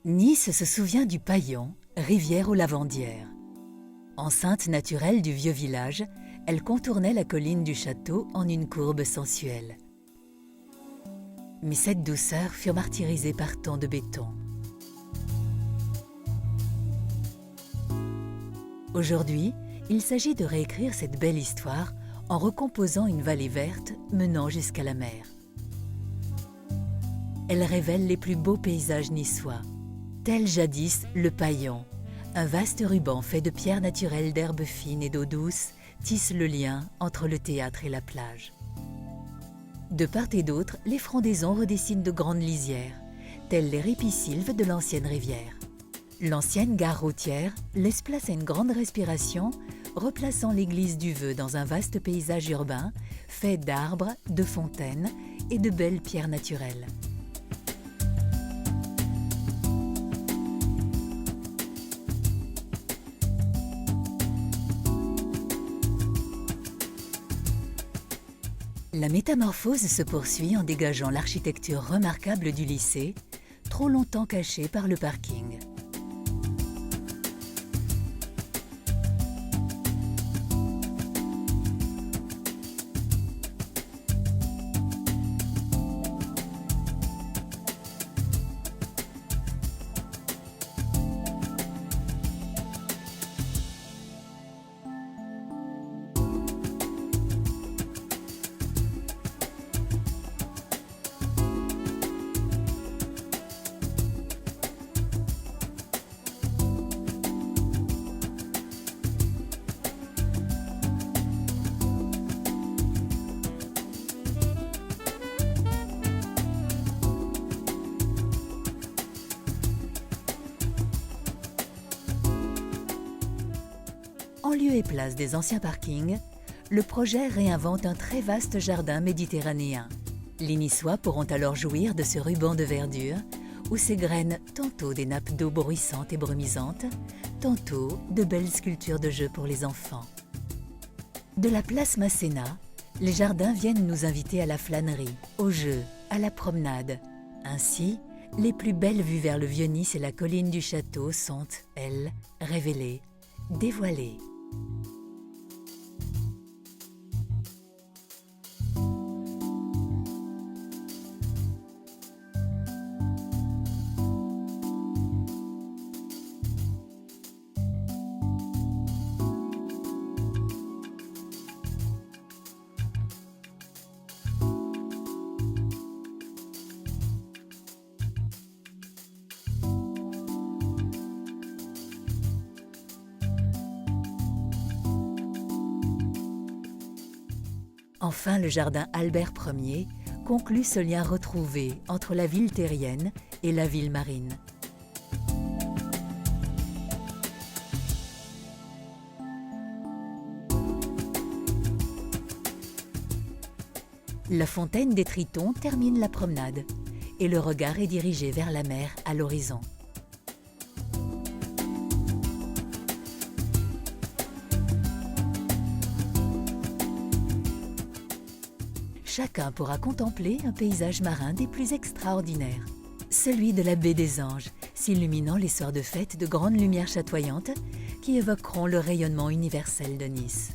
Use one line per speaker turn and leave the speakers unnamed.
Nice se souvient du Paillon, rivière aux lavandières. Enceinte naturelle du vieux village, elle contournait la colline du château en une courbe sensuelle. Mais cette douceur fut martyrisée par tant de béton. Aujourd'hui, il s'agit de réécrire cette belle histoire en recomposant une vallée verte menant jusqu'à la mer. Elle révèle les plus beaux paysages niçois, tel jadis le Paillon. Un vaste ruban fait de pierres naturelles d'herbes fines et d'eau douce tisse le lien entre le théâtre et la plage. De part et d'autre, les frondaisons redessinent de grandes lisières, telles les ripisylves de l'ancienne rivière. L'ancienne gare routière laisse place à une grande respiration, replaçant l'église du Vœu dans un vaste paysage urbain fait d'arbres, de fontaines et de belles pierres naturelles. La métamorphose se poursuit en dégageant l'architecture remarquable du lycée, trop longtemps cachée par le parking. En lieu et place des anciens parkings, le projet réinvente un très vaste jardin méditerranéen. Les Niçois pourront alors jouir de ce ruban de verdure où s'égrènent tantôt des nappes d'eau bruissantes et brumisantes, tantôt de belles sculptures de jeux pour les enfants. De la place Masséna, les jardins viennent nous inviter à la flânerie, au jeu, à la promenade. Ainsi, les plus belles vues vers le Vieux-Nice et la colline du château sont, elles, révélées, dévoilées. Enfin, le jardin Albert Ier conclut ce lien retrouvé entre la ville terrienne et la ville marine. La fontaine des Tritons termine la promenade et le regard est dirigé vers la mer à l'horizon. Chacun pourra contempler un paysage marin des plus extraordinaires. Celui de la baie des Anges, s'illuminant les soirs de fête de grandes lumières chatoyantes qui évoqueront le rayonnement universel de Nice.